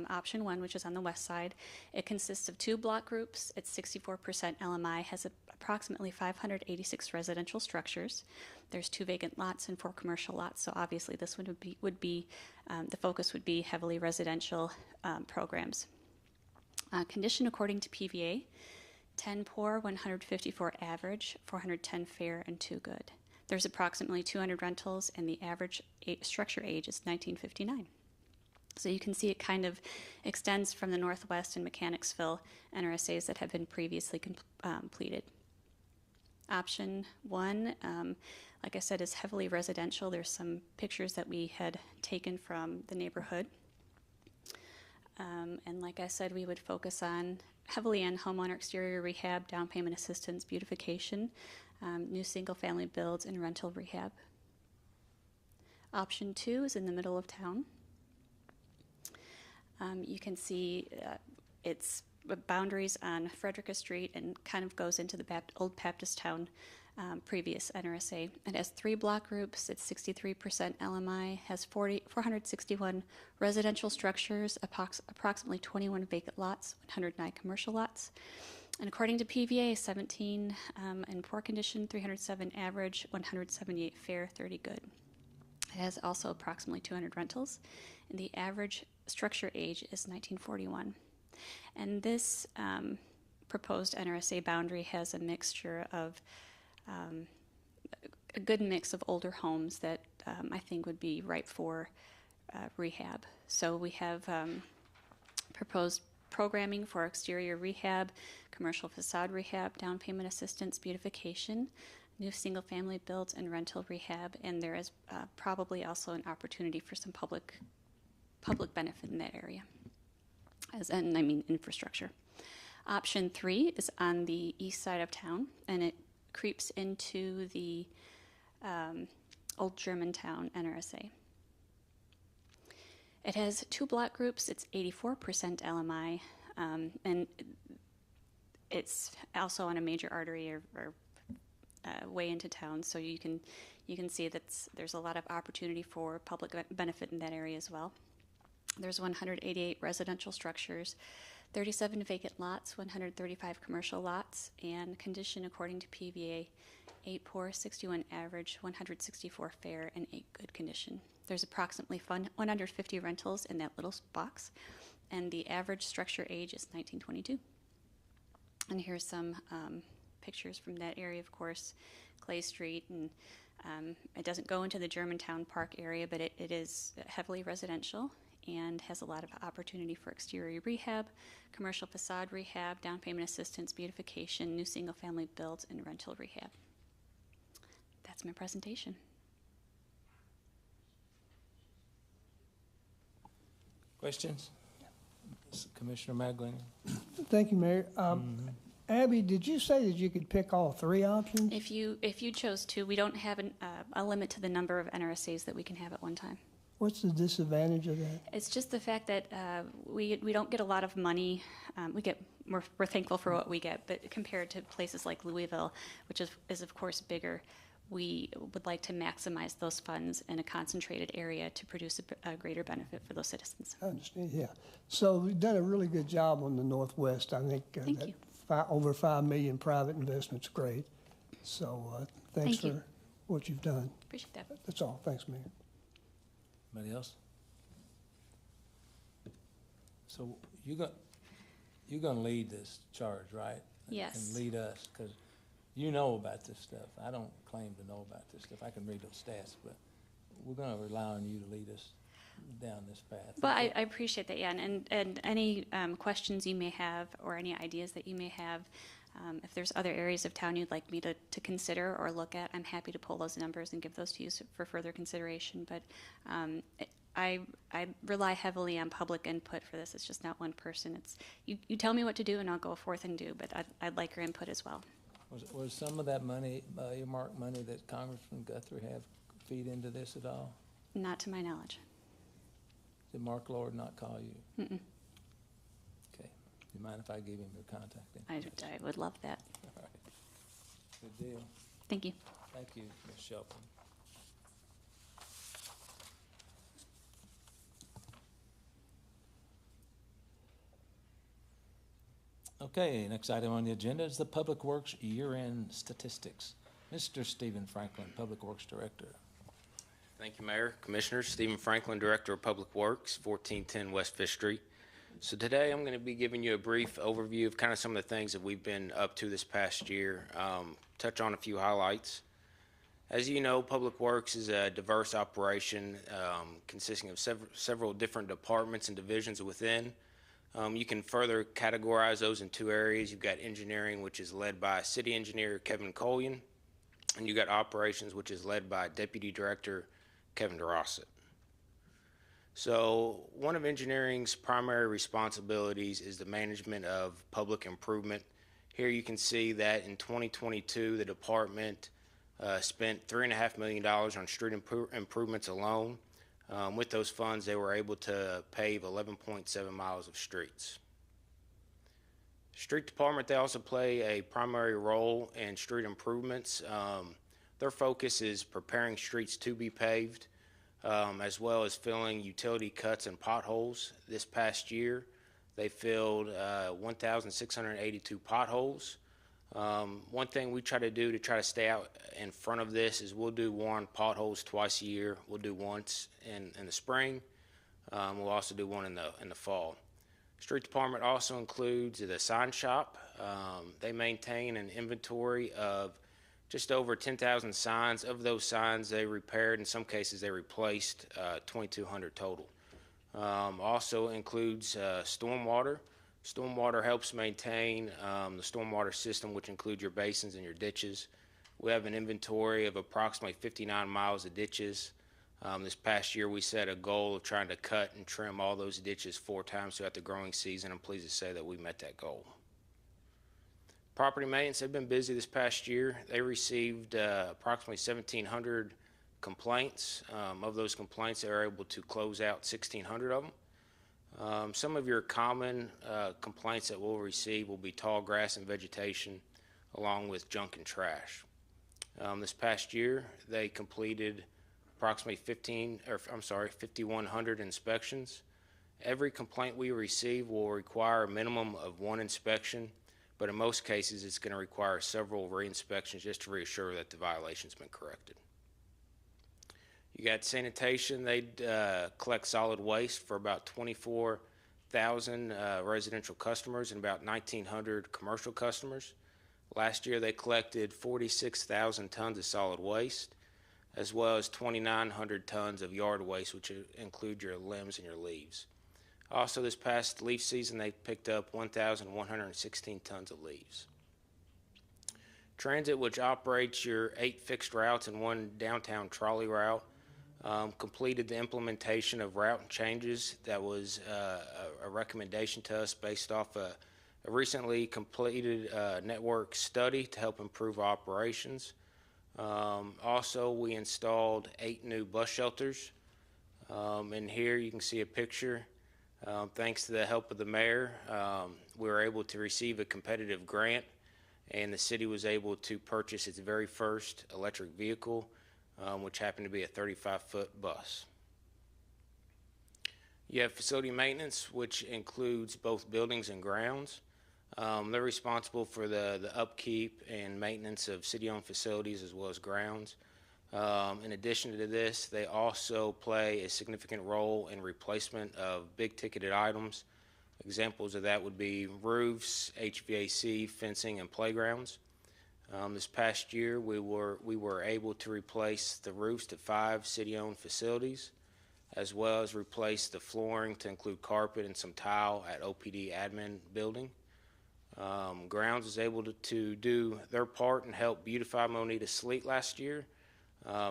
option one, which is on the west side. It consists of 2 block groups. It's 64% LMI, has approximately 586 residential structures. There's 2 vacant lots and 4 commercial lots. So obviously this would be the focus would be heavily residential programs. Condition according to PVA: 10 poor, 154 average, 410 fair, and 2 good. There's approximately 200 rentals, and the average structure age is 1959. So you can see it kind of extends from the Northwest and Mechanicsville NRSAs that have been previously completed. Option one, like I said, is heavily residential. There's some pictures that we had taken from the neighborhood. And like I said, we would focus heavily on homeowner exterior rehab, down payment assistance, beautification, new single-family builds, and rental rehab. Option two is in the middle of town. You can see its boundaries on Frederica Street and kind of goes into the old Baptistown previous NRSA. It has 3 block groups. It's 63% LMI, has 461 residential structures, approximately 21 vacant lots, 109 commercial lots. And according to PVA, 17 in poor condition, 307 average, 178 fair, 30 good. It has also approximately 200 rentals, and the average structure age is 1941. And this proposed NRSA boundary has a mixture of a good mix of older homes that I think would be ripe for rehab. So we have proposed programming for exterior rehab, commercial facade rehab, down payment assistance, beautification, new single-family builds, and rental rehab. And there is probably also an opportunity for some public benefit in that area, I mean infrastructure. Option 3 is on the east side of town, and it creeps into the Old Germantown NRSA. It has 2 block groups. It's 84% LMI, and it's also on a major artery or way into town. So you can see that there's a lot of opportunity for public benefit in that area as well. There's 188 residential structures, 37 vacant lots, 135 commercial lots, and condition according to PVA, 8 poor, 61 average, 164 fair, and 8 good condition. There's approximately 150 rentals in that little box, and the average structure age is 1922. And here's some pictures from that area, of course, Clay Street, and it doesn't go into the Germantown Park area, but it is heavily residential and has a lot of opportunity for exterior rehab, commercial facade rehab, down payment assistance, beautification, new single-family builds, and rental rehab. That's my presentation. Questions? Commissioner Magdalene? Thank you, Mayor. Abby, did you say that you could pick all 3 options? If you chose to, we don't have a limit to the number of NRSAs that we can have at one time. What's the disadvantage of that? It's just the fact that we don't get a lot of money. We're thankful for what we get, but compared to places like Louisville, which is of course bigger, we would like to maximize those funds in a concentrated area to produce a greater benefit for those citizens. I understand, yeah. So we've done a really good job on the Northwest. I think Thank you. over $5 million private investment's great. So thanks Thank you. for what you've done. Appreciate that. That's all. Thanks, Mayor. Anybody else? So you're gonna lead this charge, right? Yes. And lead us, because you know about this stuff. I don't claim to know about this stuff. I can read those stats, but we're gonna rely on you to lead us down this path. Well, I appreciate that, yeah, and any questions you may have or any ideas that you may have, if there's other areas of town you'd like me to consider or look at, I'm happy to pull those numbers and give those to you for further consideration. But I rely heavily on public input for this. It's just not one person. It's you tell me what to do and I'll go forth and do, but I'd like your input as well. Was some of that money, earmarked money that Congressman Guthrie have feed into this at all? Not to my knowledge. Did Mark Lord not call you? Mm-mm. Okay. Do you mind if I give him your contact I information? would love that. All right. Good deal. Thank you. Thank you, Ms. Shelton. Okay, next item on the agenda is the Public Works year-end statistics. Mr. Stephen Franklin, Public Works Director. Thank you, Mayor, Commissioners. Stephen Franklin, Director of Public Works, 1410 West 5th Street. So today I'm going to be giving you a brief overview of kind of some of the things that we've been up to this past year, touch on a few highlights. As you know, Public Works is a diverse operation consisting of several different departments and divisions within. You can further categorize those in 2 areas. You've got engineering, which is led by City Engineer Kevin Collian, and you've got operations, which is led by Deputy Director Kevin DeRossett. So one of engineering's primary responsibilities is the management of public improvement. Here you can see that in 2022, the department spent $3.5 million on street improvements alone. With those funds, they were able to pave 11.7 miles of streets. Street Department, they also play a primary role in street improvements. Their focus is preparing streets to be paved, as well as filling utility cuts and potholes. This past year, they filled 1,682 potholes. One thing we try to do to try to stay out in front of this is we'll do one potholes twice a year. We'll do once in the spring. We'll also do one in the fall. Street Department also includes the sign shop. They maintain an inventory of just over 10,000 signs. Of those signs, they repaired, in some cases they replaced 2,200 total. Also includes stormwater. Stormwater helps maintain the stormwater system, which includes your basins and your ditches. We have an inventory of approximately 59 miles of ditches. This past year, we set a goal of trying to cut and trim all those ditches 4 times throughout the growing season. I'm pleased to say that we met that goal. Property maintenance have been busy this past year. They received approximately 1,700 complaints. Of those complaints, they were able to close out 1,600 of them. Some of your common complaints that we'll receive will be tall grass and vegetation, along with junk and trash. This past year, they completed approximately 5,100 inspections. Every complaint we receive will require a minimum of one inspection, but in most cases, it's going to require several re-inspections just to reassure that the violation's been corrected. You got sanitation. They collect solid waste for about 24,000 residential customers and about 1,900 commercial customers. Last year, they collected 46,000 tons of solid waste, as well as 2,900 tons of yard waste, which include your limbs and your leaves. Also, this past leaf season, they picked up 1,116 tons of leaves. Transit, which operates your 8 fixed routes and 1 downtown trolley route, completed the implementation of route changes. That was a recommendation to us based off a recently completed network study to help improve operations. Also, we installed 8 new bus shelters. And here you can see a picture. Thanks to the help of the mayor, we were able to receive a competitive grant, and the city was able to purchase its very first electric vehicle, which happened to be a 35-foot bus. You have facility maintenance, which includes both buildings and grounds. They're responsible for the upkeep and maintenance of city-owned facilities as well as grounds. In addition to this, they also play a significant role in replacement of big-ticketed items. Examples of that would be roofs, HVAC, fencing, and playgrounds. This past year, we were able to replace the roofs to 5 city-owned facilities, as well as replace the flooring to include carpet and some tile at OPD admin building. Grounds was able to do their part and help beautify Moneta Sleet last year.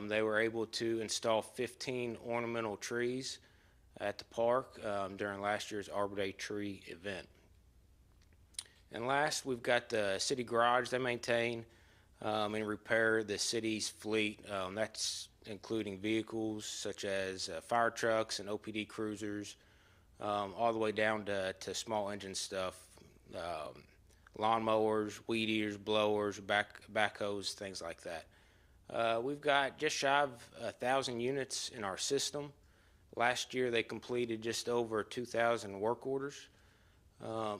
They were able to install 15 ornamental trees at the park during last year's Arbor Day tree event. And last, we've got the city garage. They maintain and repair the city's fleet. That's including vehicles such as fire trucks and OPD cruisers, all the way down to small engine stuff, lawnmowers, weed eaters, blowers, backhoes, things like that. We've got just shy of 1,000 units in our system. Last year, they completed just over 2,000 work orders.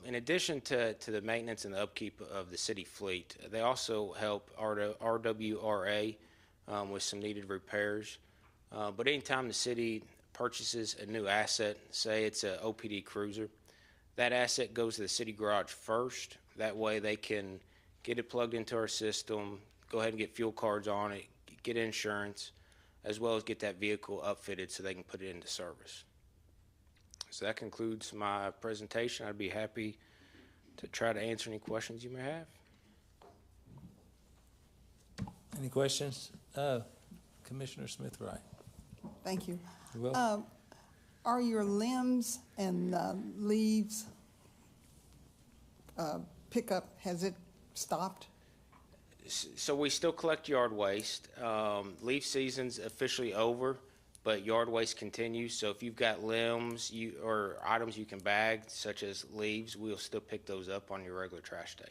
In addition to the maintenance and the upkeep of the city fleet, they also help RWRA with some needed repairs. But anytime the city purchases a new asset, say it's an OPD cruiser, that asset goes to the city garage first. That way they can get it plugged into our system, go ahead and get fuel cards on it, get insurance, as well as get that vehicle upfitted so they can put it into service. So that concludes my presentation. I'd be happy to try to answer any questions you may have. Any questions? Commissioner Smith-Wright. Thank you. You're welcome. Are your limbs and leaves pickup, has it stopped? So we still collect yard waste. Leaf season's officially over, but yard waste continues. So if you've got limbs or items you can bag, such as leaves, we'll still pick those up on your regular trash day.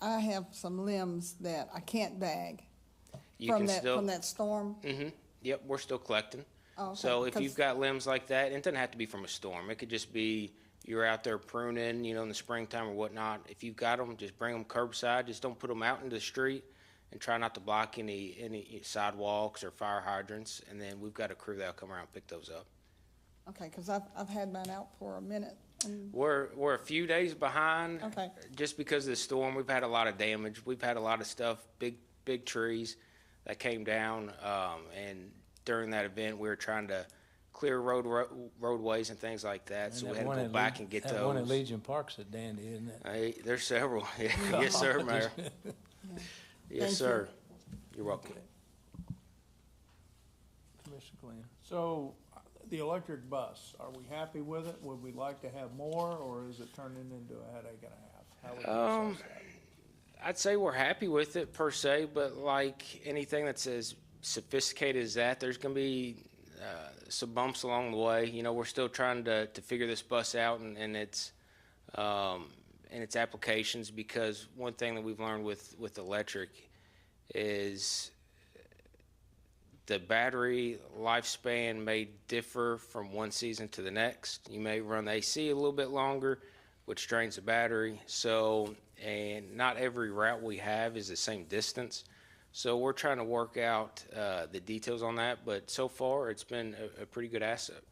I have some limbs that I can't bag From that storm. Mm-hmm. Yep, we're still collecting. Oh, okay. So if you've got limbs like that, it doesn't have to be from a storm. It could just be you're out there pruning, in the springtime or whatnot. If you've got them, just bring them curbside. Just don't put them out into the street, and try not to block any sidewalks or fire hydrants. And then we've got a crew that'll come around and pick those up. Okay, because I've had mine out for a minute. We're a few days behind. Okay. Just because of the storm, we've had a lot of damage. We've had a lot of stuff, big trees that came down, and during that event, we were trying to clear roadways and things like that. So we had to go back and get those. That one at Legion Park's a dandy, isn't it? Hey, there's several. Yes, sir, Mayor. Yes, sir. You're welcome. Commissioner Glenn. So, the electric bus, are we happy with it? Would we like to have more, or is it turning into a headache and a half? How would you assess that? I'd say we're happy with it per se, but like anything that's as sophisticated as that. There's going to be some bumps along the way. You know, we're still trying to figure this bus out and its applications, because one thing that we've learned with electric is the battery lifespan may differ from one season to the next. You may run the AC a little bit longer, which drains the battery. So, and not every route we have is the same distance. So we're trying to work out the details on that, but so far it's been a pretty good asset.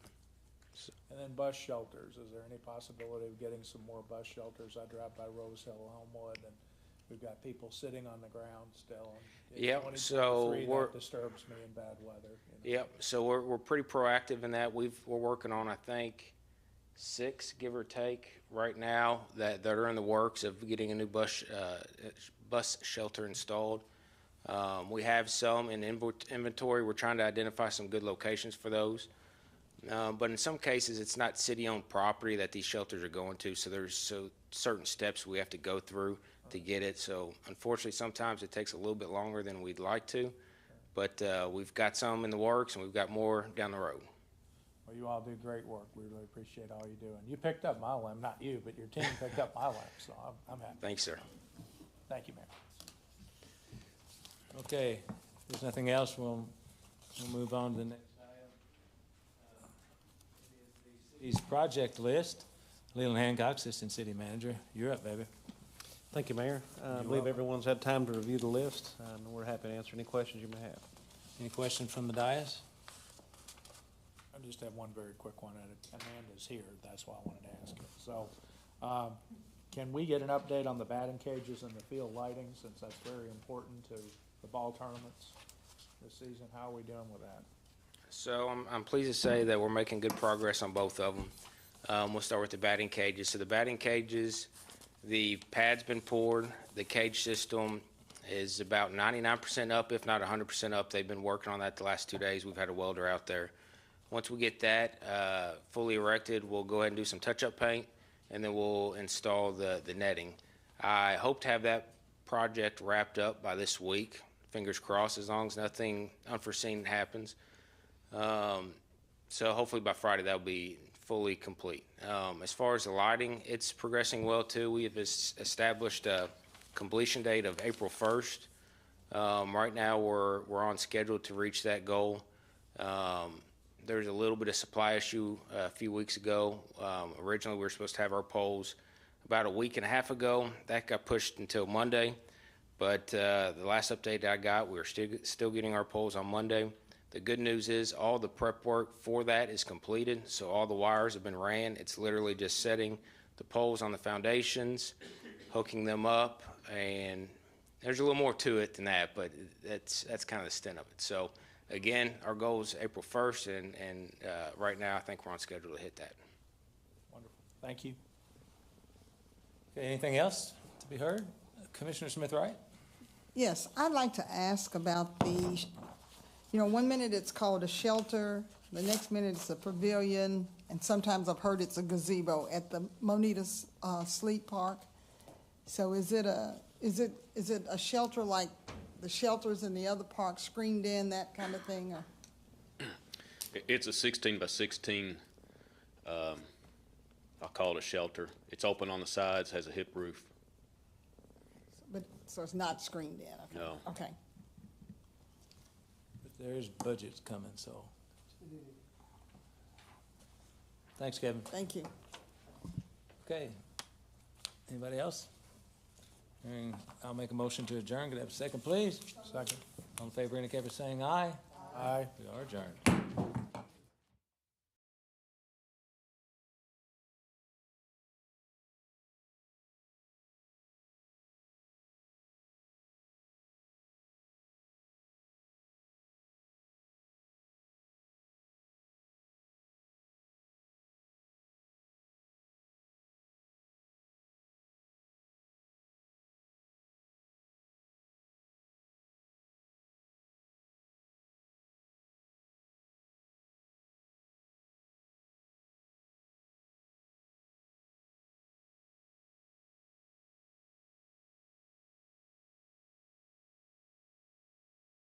And then bus shelters, is there any possibility of getting some more bus shelters? I drive by Rose Hill, Homewood, and we've got people sitting on the ground still. And Yep, 2023, so that disturbs me in bad weather. You know. Yep, so we're pretty proactive in that. We're working on, I think, 6, give or take, right now that are in the works of getting a new bus shelter installed. We have some in inventory. We're trying to identify some good locations for those. But in some cases, it's not city-owned property that these shelters are going to, so there's certain steps we have to go through to get it. So unfortunately, sometimes it takes a little bit longer than we'd like to, but we've got some in the works, and we've got more down the road. Well, you all do great work. We really appreciate all you do. And you picked up my limb, not you, but your team picked up my limb, so I'm happy. Thanks, sir. Thank you, Mayor. Okay, if there's nothing else, we'll move on to the next item. City's project list. Leland Hancock, Assistant City Manager. You're up, baby. Thank you, Mayor. I believe everyone's had time to review the list, and we're happy to answer any questions you may have. Any questions from the dais? I just have one very quick one, and Amanda's here, that's why I wanted to ask it. So, can we get an update on the batting cages and the field lighting, since that's very important to the ball tournaments this season? How are we doing with that? So I'm pleased to say that we're making good progress on both of them. We'll start with the batting cages. So the batting cages, the pad's been poured. The cage system is about 99% up, if not 100% up. They've been working on that the last 2 days. We've had a welder out there. Once we get that fully erected, we'll go ahead and do some touch-up paint, and then we'll install the netting. I hope to have that project wrapped up by this week. Fingers crossed, as long as nothing unforeseen happens. So hopefully by Friday that'll be fully complete. As far as the lighting, it's progressing well too. We have established a completion date of April 1st. Right now we're on schedule to reach that goal. There's a little bit of supply issue a few weeks ago. Originally we were supposed to have our poles about a week and a half ago. That got pushed until Monday. But the last update I got, we're still getting our poles on Monday. The good news is all the prep work for that is completed, so all the wires have been ran. It's literally just setting the poles on the foundations, hooking them up, and there's a little more to it than that, but that's kind of the extent of it. So again, our goal is April 1st, and right now I think we're on schedule to hit that. Wonderful. Thank you. Okay, anything else to be heard? Commissioner Smith-Wright? Yes, I'd like to ask about the, 1 minute it's called a shelter, the next minute it's a pavilion, and sometimes I've heard it's a gazebo at the Monita Sleep Park. So is it a shelter like the shelters in the other parks, screened in, that kind of thing? Or? It's a 16 by 16. I'll call it a shelter. It's open on the sides, has a hip roof. So it's not screened in? Okay. No. Okay. But there's budgets coming, so. Thanks, Kevin. Thank you. Okay. Anybody else? I'll make a motion to adjourn. Could I have a second, please? Second. All in favor indicate by saying aye. Aye. We are adjourned.